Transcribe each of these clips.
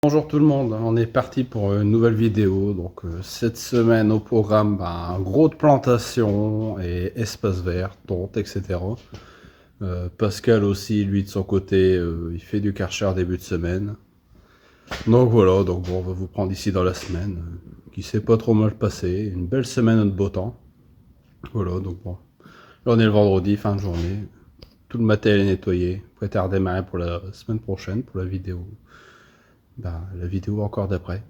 Bonjour tout le monde, on est parti pour une nouvelle vidéo. Donc cette semaine au programme, un gros de plantation et espace vert, tonte, etc. Pascal aussi, lui de son côté, il fait du Karcher début de semaine. Donc voilà, donc bon, on va vous prendre ici dans la semaine, qui s'est pas trop mal passé, une belle semaine de beau temps. Voilà, donc bon, là on est le vendredi, fin de journée, tout le matériel est nettoyé, prêt à redémarrer pour la semaine prochaine, pour la vidéo. La vidéo encore d'après.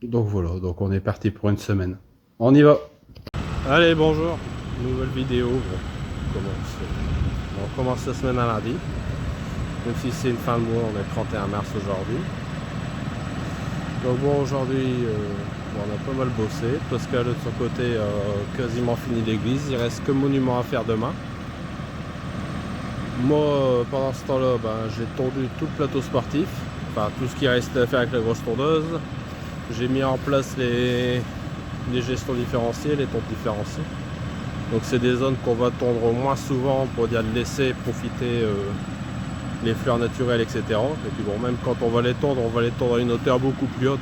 Donc voilà, donc on est parti pour une semaine. On y va. Allez, bonjour. Nouvelle vidéo. On commence la semaine à lundi. Même si c'est une fin de mois, on est le 31 mars aujourd'hui. Donc bon, aujourd'hui, on a pas mal bossé. Pascal de son côté a quasiment fini l'église. Il reste que monument à faire demain. Moi, pendant ce temps-là, j'ai tondu tout le plateau sportif. Enfin, tout ce qui reste à faire avec la grosse tondeuse. J'ai mis en place les gestions différenciées, les tontes différenciées. Donc c'est des zones qu'on va tondre moins souvent pour dire de laisser profiter les fleurs naturelles, etc. Et puis bon, même quand on va les tondre à une hauteur beaucoup plus haute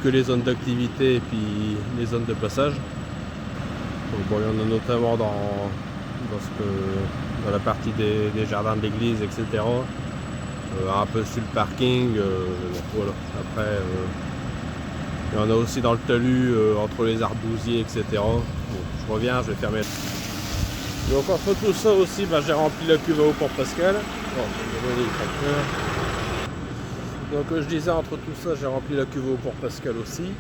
que les zones d'activité et puis les zones de passage. Donc bon, il y en a notamment dans la partie des jardins de l'église, etc. Un peu sur le parking. Voilà. Après, il y en a aussi dans le talus, entre les arbousiers, etc. Bon, je reviens, je vais fermer. Donc entre tout ça aussi, j'ai rempli la cuve à eau pour Pascal. Donc je disais, entre tout ça, j'ai rempli la cuve à eau pour Pascal aussi.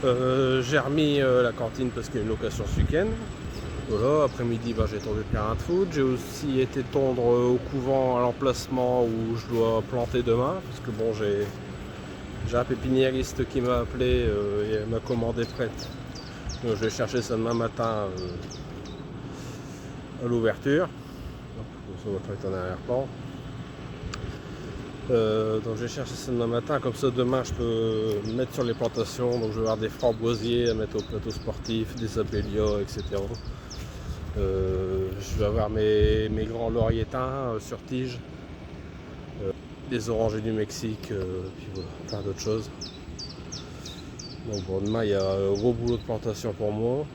J'ai remis la cantine parce qu'il y a une location ce week-end. Voilà, après-midi, j'ai tondu le terrain de foot. J'ai aussi été tondre au couvent à l'emplacement où je dois planter demain. Parce que bon, j'ai un pépiniériste qui m'a appelé et m'a commandé prête. Donc je vais chercher ça demain matin à l'ouverture. Ça va être en arrière-plan. Donc je vais chercher ça demain matin, comme ça demain je peux me mettre sur les plantations. Donc je vais avoir des framboisiers à mettre au plateau sportif, des abélias, etc. Je vais avoir mes grands lauriers teints sur tige, des orangers du Mexique, puis voilà, plein d'autres choses. Donc bon, demain il y a un gros boulot de plantation pour moi.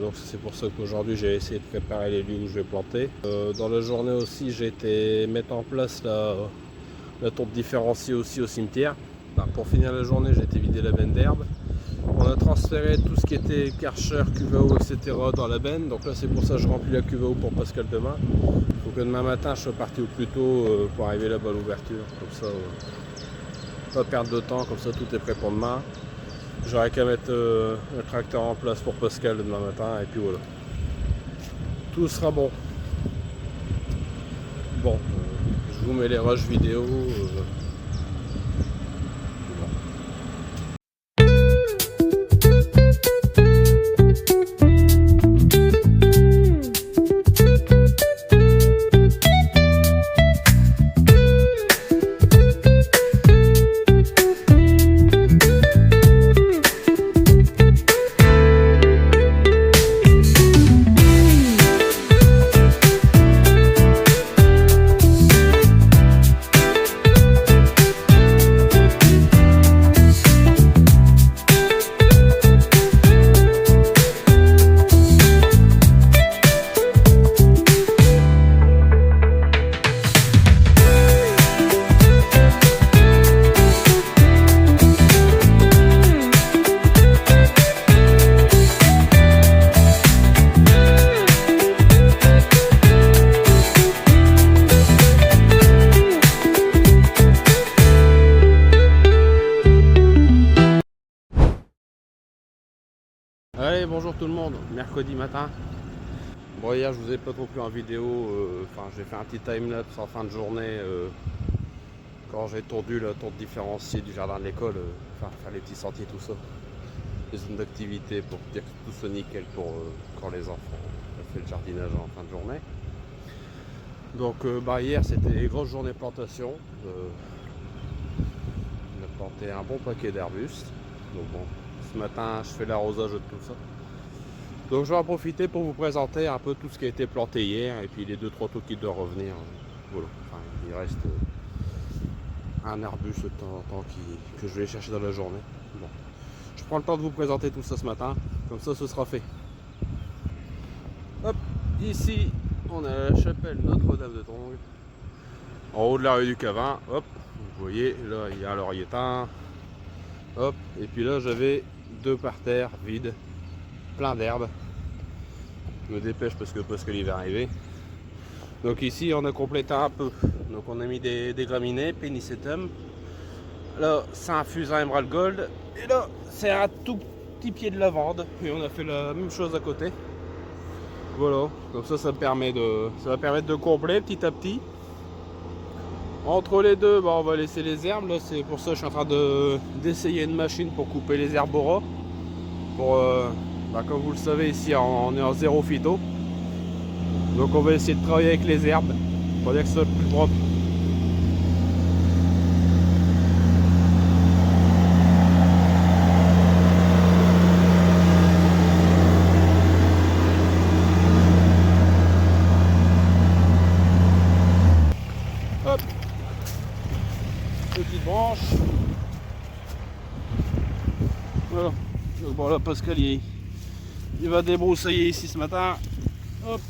Donc c'est pour ça qu'aujourd'hui j'ai essayé de préparer les lieux où je vais planter. Dans la journée aussi j'ai été mettre en place la tonte différenciée aussi au cimetière. Pour finir la journée j'ai été vider la benne d'herbe. On a transféré tout ce qui était Karcher, cuve à eau, etc. dans la benne. Donc là c'est pour ça que je remplis la cuve à eau pour Pascal demain. Il faut que demain matin je sois parti au plus tôt pour arriver là-bas à l'ouverture. Comme ça, pas perdre de temps, comme ça tout est prêt pour demain. J'aurais qu'à mettre le tracteur en place pour Pascal demain matin et puis voilà. Tout sera bon. Bon, je vous mets les rushs vidéo. Allez, bonjour tout le monde, mercredi matin. Bon, hier je vous ai pas trop pris en vidéo, j'ai fait un petit timelapse en fin de journée quand j'ai tondu la tonte différenciée du jardin de l'école, faire les petits sentiers, tout ça. Les zones d'activité pour dire que tout soit nickel pour quand les enfants ont fait le jardinage en fin de journée. Donc hier c'était grosse journée plantation. On a planté un bon paquet d'arbustes. Donc bon, ce matin je fais l'arrosage de tout ça. Donc je vais en profiter pour vous présenter un peu tout ce qui a été planté hier et puis les 2-3 taux qui doivent revenir. Voilà. Enfin, il reste un arbuste de temps en temps que je vais chercher dans la journée. Bon. Je prends le temps de vous présenter tout ça ce matin, comme ça ce sera fait. Hop, ici on a la chapelle Notre-Dame de Tongue, en haut de la rue du Cavin. Hop, vous voyez, là il y a un laurier teint. Hop, et puis là j'avais deux parterres vides, plein d'herbe. Je me dépêche parce que l'hiver va arriver. Donc ici on a complété un peu. Donc on a mis des graminées, Pénicetum. Là c'est un fusain Emerald Gold. Et là c'est un tout petit pied de lavande. Et on a fait la même chose à côté. Voilà, comme ça va permettre de combler petit à petit. Entre les deux, on va laisser les herbes. Là c'est pour ça que je suis en train d'essayer une machine pour couper les herbes au ras. Pour, comme vous le savez, ici on est en zéro phyto. Donc on va essayer de travailler avec les herbes pour dire que ce soit plus propre. Hop, petite branche. Voilà. Donc bon là Pascal il va débroussailler ici ce matin. Hop.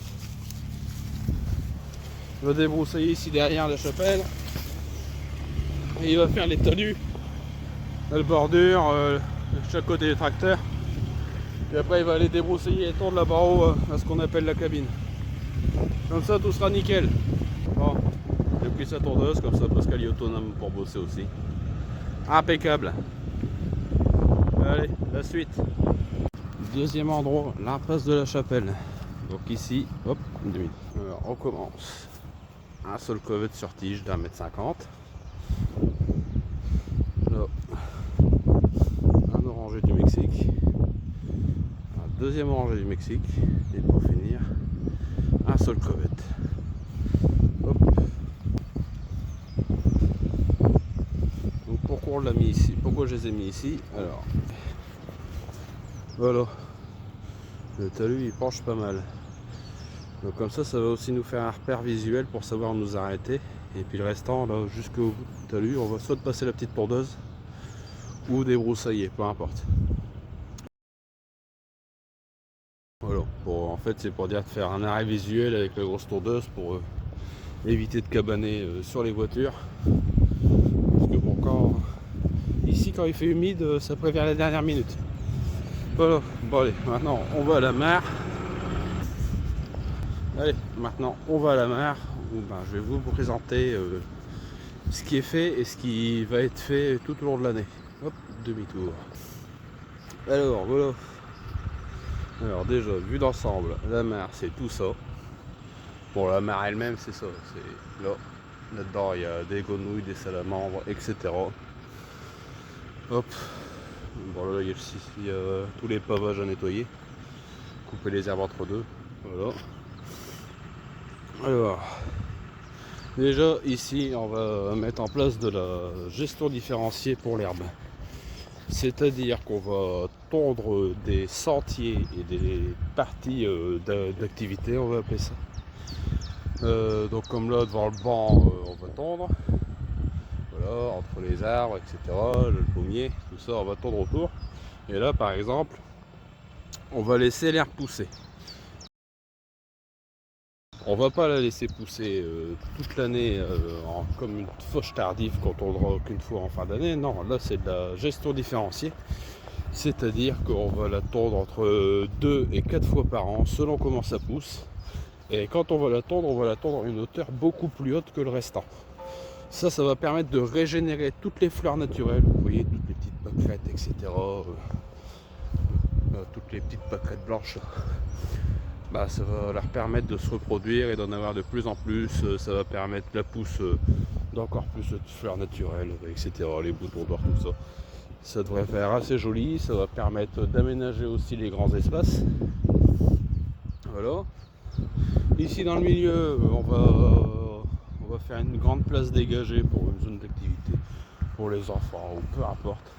Il va débroussailler ici derrière la chapelle. Et il va faire les talus, la bordure, chaque côté du tracteur. Et après il va aller débroussailler et tondre là-bas haut à ce qu'on appelle la cabine. Comme ça tout sera nickel. Bon, j'ai pris sa tondeuse, comme ça Pascal est autonome pour bosser aussi. Impeccable. Allez, la suite. Deuxième endroit, l'impasse de la chapelle. Donc ici, hop, une demi. Alors on commence. Un seul covet sur tige d'1,50 m. Là, un oranger du Mexique. Un deuxième oranger du Mexique. Et pour finir, un seul covet. Hop. Donc pourquoi on l'a mis ici? Pourquoi je les ai mis ici? Alors, voilà. Le talus il penche pas mal. Donc comme ça va aussi nous faire un repère visuel pour savoir où nous arrêter. Et puis le restant, là jusqu'au bout du talus, on va soit passer la petite tondeuse ou débroussailler, peu importe. Voilà, en fait c'est pour dire de faire un arrêt visuel avec la grosse tondeuse pour éviter de cabaner sur les voitures. Parce que bon, ici quand il fait humide, ça prévient la dernière minute. Voilà, bon allez, maintenant on va à la mare. Allez, maintenant on va à la mare où je vais vous présenter ce qui est fait et ce qui va être fait tout au long de l'année. Hop, demi-tour. Alors voilà. Alors déjà, vue d'ensemble, la mare c'est tout ça. Bon, la mare elle-même c'est ça. C'est là-dedans il y a des grenouilles, des salamandres, etc. Hop. Bon là il y a tous les pavages à nettoyer. Couper les herbes entre deux. Voilà. Alors, déjà ici on va mettre en place de la gestion différenciée pour l'herbe. C'est-à-dire qu'on va tondre des sentiers et des parties d'activité, on va appeler ça. Donc comme là devant le banc on va tondre. Voilà, entre les arbres, etc. Le pommier, tout ça on va tondre autour. Et là par exemple, on va laisser l'herbe pousser. On va pas la laisser pousser toute l'année comme une fauche tardive qu'on tondra qu'une fois en fin d'année. Non, là c'est de la gestion différenciée. C'est-à-dire qu'on va la tondre entre 2 et 4 fois par an selon comment ça pousse. Et quand on va la tondre à une hauteur beaucoup plus haute que le restant. Ça va permettre de régénérer toutes les fleurs naturelles. Vous voyez, toutes les petites pâquerettes, etc. Toutes les petites pâquerettes blanches. Ça va leur permettre de se reproduire et d'en avoir de plus en plus. Ça va permettre la pousse d'encore plus de fleurs naturelles, etc. Les boutons d'or, tout ça. Ça devrait faire assez joli. Ça va permettre d'aménager aussi les grands espaces. Voilà. Ici dans le milieu, on va faire une grande place dégagée pour une zone d'activité pour les enfants ou peu importe.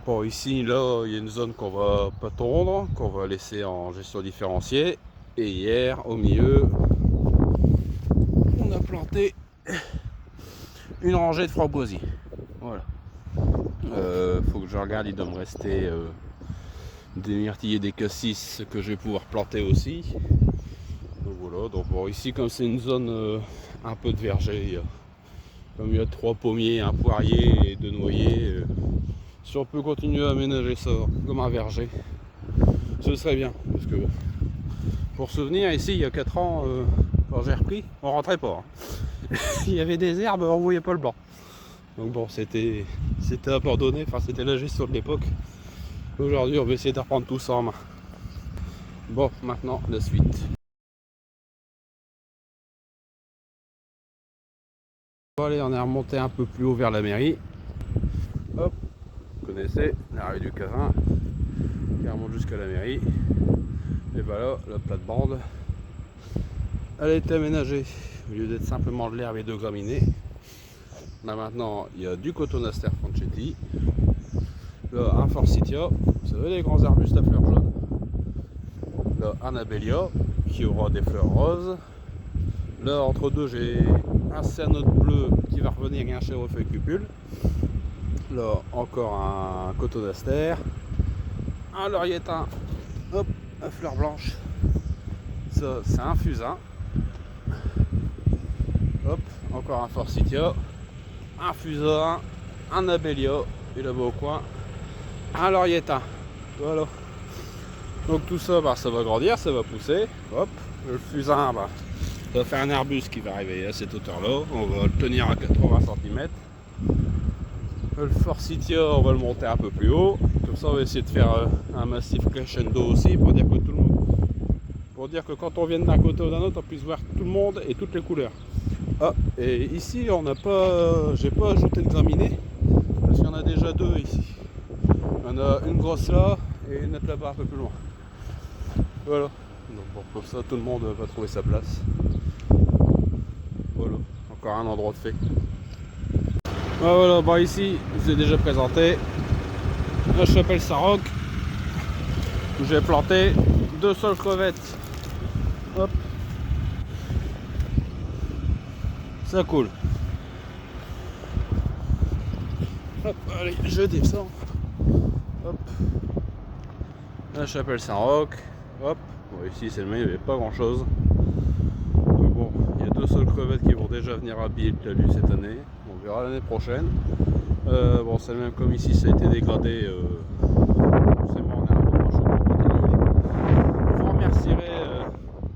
Bon, ici là il y a une zone qu'on va pas tondre, qu'on va laisser en gestion différenciée. Et hier au milieu on a planté planter une rangée de framboisiers. Voilà. Faut que je regarde, il doit me rester des myrtilles et des cassis que je vais pouvoir planter aussi. Donc voilà, donc bon, ici comme c'est une zone un peu de verger, comme il y a 3 pommiers, un poirier et 2 noyers, si on peut continuer à aménager ça comme un verger, ce serait bien. Parce que pour souvenir, ici il y a 4 ans, quand j'ai repris, on rentrait pas. Hein. Il y avait des herbes, on voyait pas le blanc. Donc bon, c'était abandonné, enfin c'était la gestion de l'époque. Aujourd'hui on va essayer de reprendre tout ça en main. Bon, maintenant la suite. Bon, allez, on est remonté un peu plus haut vers la mairie. Hop, vous connaissez la rue du Cavin qui remonte jusqu'à la mairie. Et voilà, la plate-bande, elle a été aménagée. Au lieu d'être simplement de l'herbe et de graminées, là maintenant il y a du Cotonaster Franchetti, là un Forsythia, vous savez les grands arbustes à fleurs jaunes, là un Abélia qui aura des fleurs roses, là entre deux j'ai un cyanote bleu qui va revenir et un chèvrefeuille cupule, là encore un Cotonaster, un laurietin, hop, à fleurs blanches, ça c'est un fusain, hop, encore un Forsythia, un fusain, un Abélia, et là-bas au coin, un laurietin. Voilà. Donc tout ça, bah, ça va grandir, ça va pousser. Hop, le fusain, bah, ça va faire un arbuste qui va arriver à cette hauteur-là. On va le tenir à 80 cm. Le Forsythia, on va le monter un peu plus haut. Comme ça, on va essayer de faire un massif crescendo aussi pour dire que tout le monde, pour dire que quand on vient d'un côté ou d'un autre, on puisse voir tout le monde et toutes les couleurs. Ah, et ici, on n'a pas, j'ai pas ajouté de graminées parce qu'il y en a déjà 2 ici. Il y en a une grosse là et une autre là-bas un peu plus loin. Voilà. Donc bon, comme ça, tout le monde va trouver sa place. Voilà. Encore un endroit de fait. Ah, voilà. Bon, ici, je vous ai déjà présenté la chapelle Saint-Roch où j'ai planté 2 sols crevettes. Hop. Ça coule. Hop, allez, je descends. Hop. La chapelle Saint-Roch. Hop. Bon, ici c'est le même, il n'y avait pas grand chose. Donc bon, il y a 2 sols crevettes qui vont déjà venir habiller le talus cette année. On verra l'année prochaine. Bon, c'est le même comme ici, ça a été dégradé. Forcément, on est un peu moins chaud pour continuer. Vous remercierez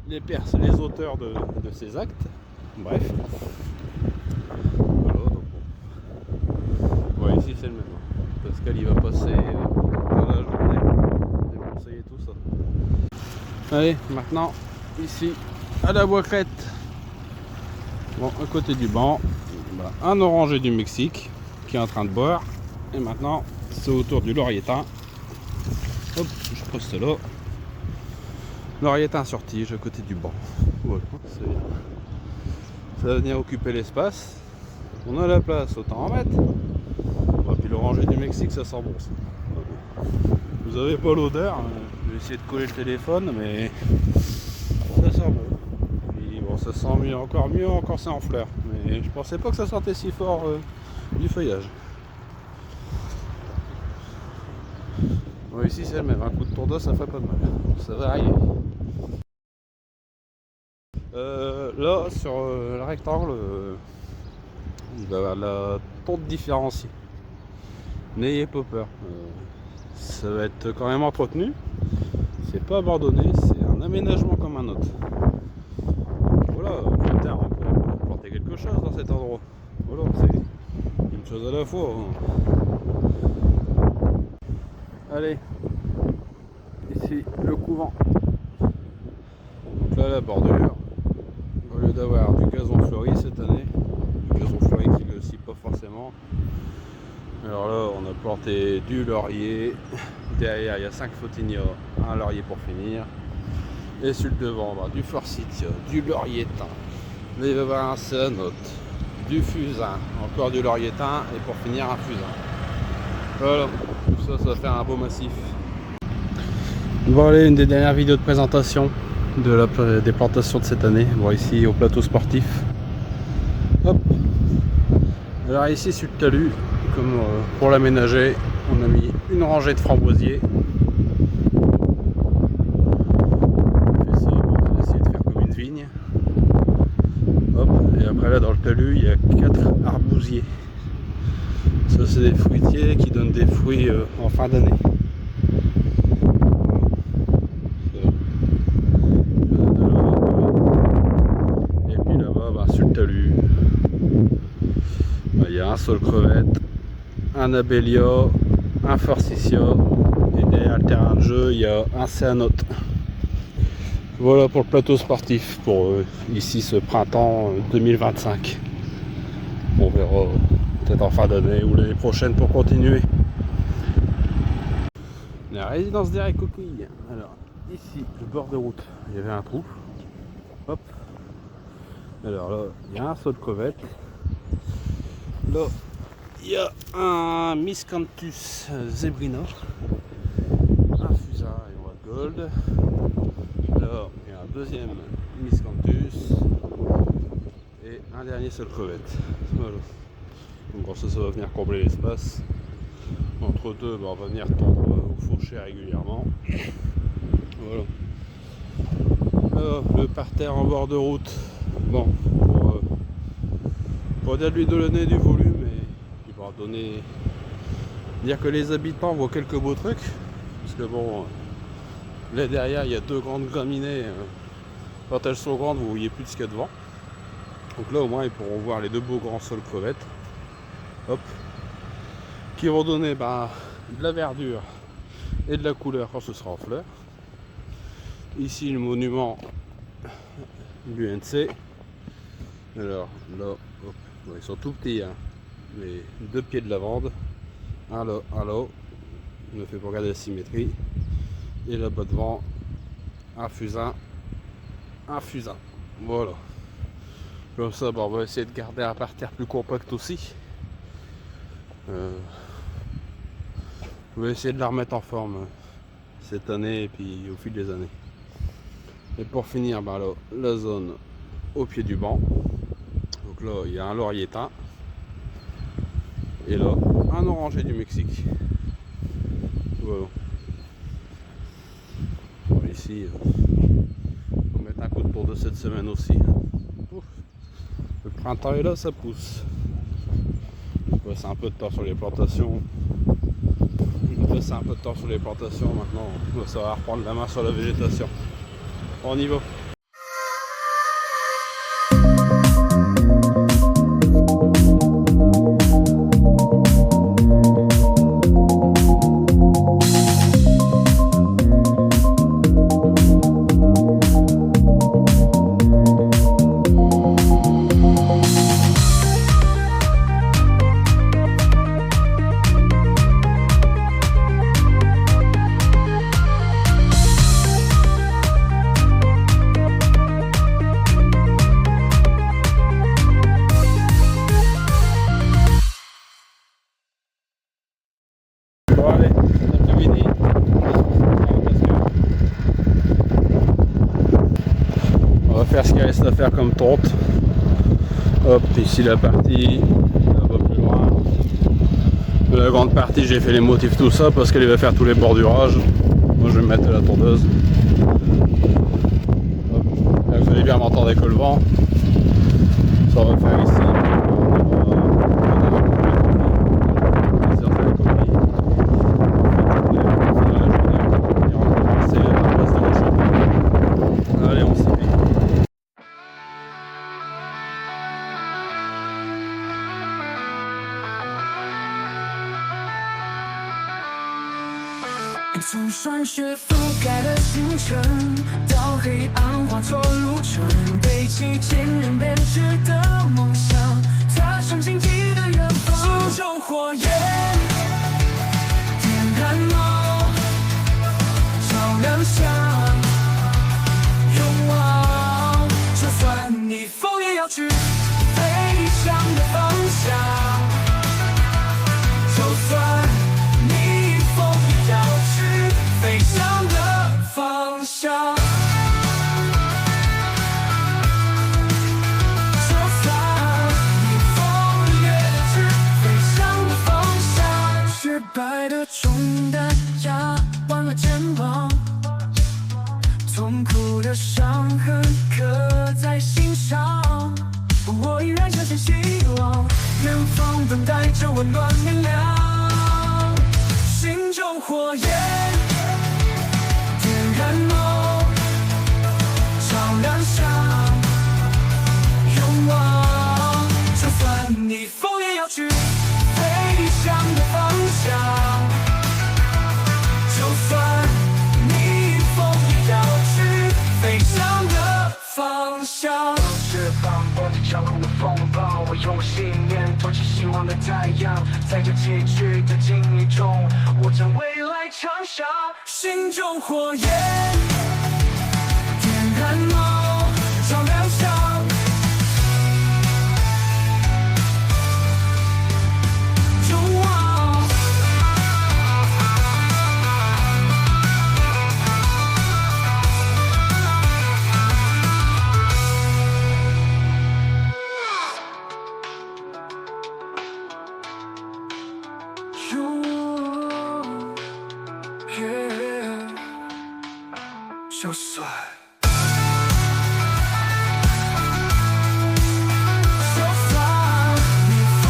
les auteurs de ces actes. Bref. Voilà, donc bon. Ouais, ici c'est le même. Pascal il va passer dans la journée déconseiller tout ça. Allez, maintenant ici à la Bois-Crête. Bon, à côté du banc, bah, un oranger du Mexique qui est en train de boire. Et maintenant c'est autour du laurietin. Hop, je poste là. Laurietin sur tige à côté du banc. Voilà, c'est bien. Ça va venir occuper l'espace. On a la place, autant en mettre. Et puis l'oranger du Mexique, ça sent bon ça. Vous avez pas l'odeur, je vais essayer de coller le téléphone, mais ça sent bon. Puis bon, ça sent mieux encore quand c'est en fleurs. Mais je pensais pas que ça sentait si fort du feuillage. Bon, ici c'est le même, un coup de tour d'eau ça fait pas de mal. Ça va arriver. Là, sur le rectangle, la tonte différenciée. N'ayez pas peur. Ça va être quand même entretenu. C'est pas abandonné, c'est un aménagement comme un autre. Voilà, plus tard on pourra planter quelque chose dans cet endroit. Voilà, c'est une chose à la fois. Allez, ici le couvent. Donc là la bordure. Au lieu d'avoir du gazon fleuri cette année, du gazon fleuri qui le scie pas forcément. Alors là on a planté du laurier, derrière il y a 5 photinia, un laurier pour finir, et sur le devant bah, du Forsythia, du laurietin, là il va y avoir un cyanote, du fusain, encore du laurietin et pour finir un fusain. Voilà, tout ça va faire un beau massif. Bon allez, une des dernières vidéos de présentation des plantations de cette année. Bon ici au plateau sportif. Alors ici sur le talus, comme pour l'aménager, on a mis une rangée de framboisiers. On va essayer de faire comme une vigne. Hop, et après là dans le talus, il y a 4 arbousiers. Ça c'est des fruitiers qui donnent des fruits en fin d'année. Et puis là-bas, sur le talus, il y a un saule crevette, un abélia, un forsythia, et derrière le terrain de jeu, il y a un céanote. Voilà pour le plateau sportif pour ici ce printemps 2025. On verra peut-être en fin d'année ou l'année prochaine pour continuer. La résidence des coquilles. Alors ici, le bord de route, il y avait un trou. Hop. Alors là, il y a un saule crevette. Là, il y a un Miscanthus zebrina, un fusain et white gold. Là, il y a un deuxième Miscanthus et un dernier saule crevette. Voilà. Donc bon, ça va venir combler l'espace. Entre deux, on va venir tondre au fourcher régulièrement. Voilà. Alors, le parterre en bord de route. Bon, pour lui donner du volume et il va donner. Dire que les habitants voient quelques beaux trucs. Parce que bon, là derrière il y a 2 grandes graminées. Quand elles sont grandes, vous voyez plus de ce qu'il y a devant. Donc là au moins ils pourront voir les 2 beaux grands saules crevettes. Hop. Qui vont donner de la verdure et de la couleur quand ce sera en fleurs. Ici le monument l'UNC. Alors là, hop, bon, ils sont tout petits, hein. Les 2 pieds de lavande, un là, on le fait pour garder la symétrie. Et là-bas devant, un fusain. Voilà. Comme ça, on va essayer de garder un parterre plus compact aussi. On va essayer de la remettre en forme cette année et puis au fil des années. Et pour finir, là, la zone au pied du banc. Donc là, il y a un laurier teint. Et là, un oranger du Mexique. Voilà. Bon, ici, on va mettre un coup de tour de cette semaine aussi. Ouf. Le printemps est là, ça pousse. On passe un peu de temps sur les plantations. Maintenant, ça va reprendre la main sur la végétation. On y va. Bon allez, c'est terminé. On va faire ce qu'il reste à faire comme tonte. Hop, ici la partie, là-bas plus loin. La grande partie, j'ai fait les motifs, tout ça, parce qu'elle va faire tous les bordurages. Moi je vais mettre la tondeuse. Hop. Là, vous allez bien m'entendre avec le vent. Ça on va faire ici. Allez, on s'y met.从霜雪覆盖的星辰到黑暗化作路程，背起千人编织的梦想，踏上荆棘的远方，心中火焰点燃梦，照亮向勇往，就算逆风也要去飞翔的方向。就算逆风也要去飞翔的方向，就算逆等待着温暖明亮，心中火焰点燃梦，照亮向勇往。就算逆风也要去飞翔的方向，就算逆风也要去飞翔的方向。释放我的掌控的风暴，我用信念托起希望的太阳，在这崎岖的经历中，我将未来唱响。心中火焰点燃梦，照亮向勇往。就算逆风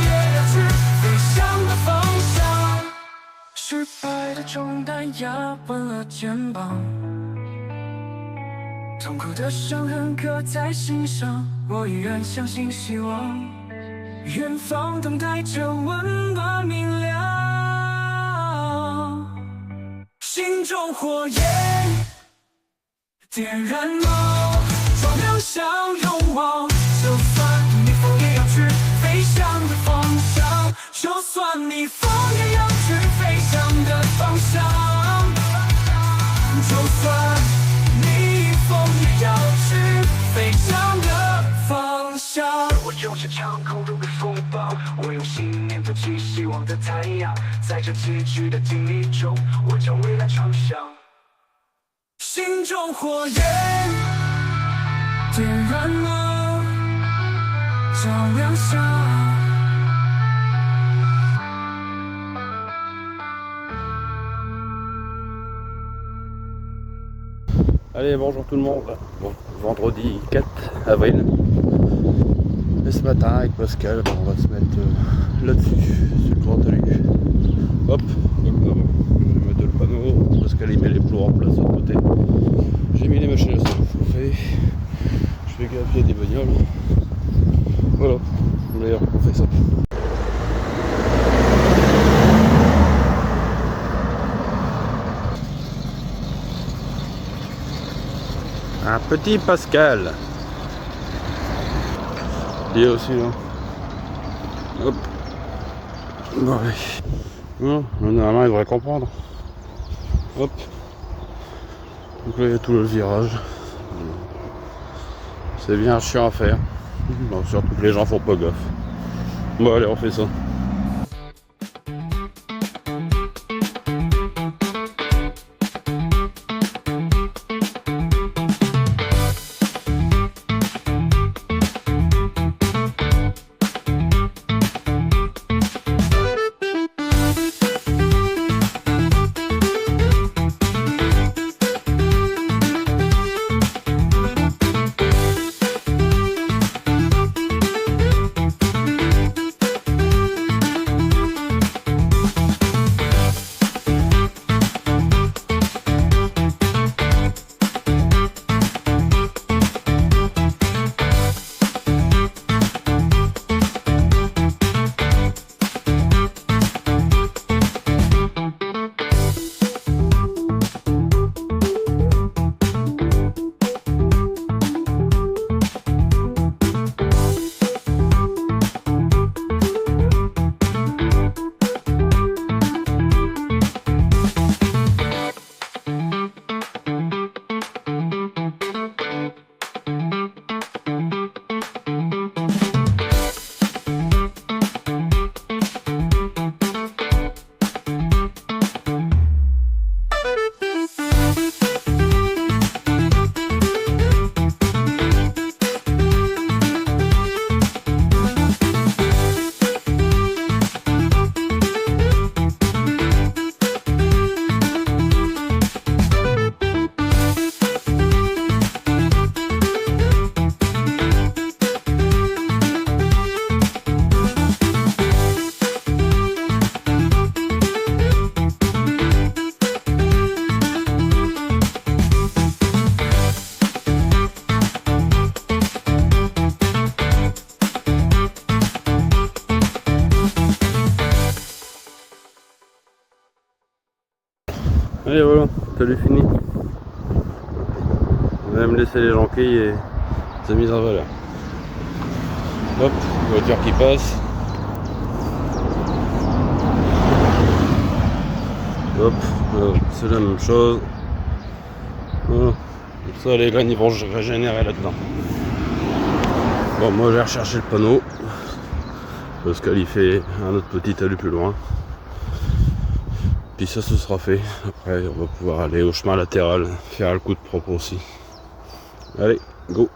也要去飞翔的方向。失败的重担压弯了肩膀，痛苦的伤痕刻在心上，我依然相信希望，远方等待着温暖明亮。心中火焰点燃梦，照亮向勇往。就算逆风也要去飞翔的方向，就算逆风也要去飞翔的方向，就算逆风也要去飞翔的方向。我就是长空中的风暴，我用信念托起希望的太阳，在这崎岖的经历中，我将未来唱响。心中火焰点燃梦，照亮向Allez, bonjour tout le monde. Bon, vendredi 4 avril. Et ce matin avec Pascal, on va se mettre là-dessus, sur le grand talus. Hop, comme ça. Je vais mettre le panneau. Pascal il met les plots en place de l'autre côté. J'ai mis les machines à chauffer. Je vais gravier des bagnoles. Voilà, d'ailleurs on fait ça. Un petit Pascal. Il y a aussi là. Hop. Bon allez. Non, normalement il devrait comprendre. Hop. Donc là il y a tout le virage. C'est bien chiant à faire. Bon, surtout que les gens font pas gaffe. Bon allez on fait ça. Allez voilà, salut fini. On va même laisser les jonquilles et les mises en valeur. Hop, voiture qui passe. Hop, c'est la même chose. Voilà. Comme ça les graines ils vont régénérer là-dedans. Bon, moi j'ai recherché le panneau parce qu'il fait un autre petit talus plus loin. Puis ça ce sera fait. Après on va pouvoir aller au chemin latéral, faire le coup de propre aussi. Allez, go!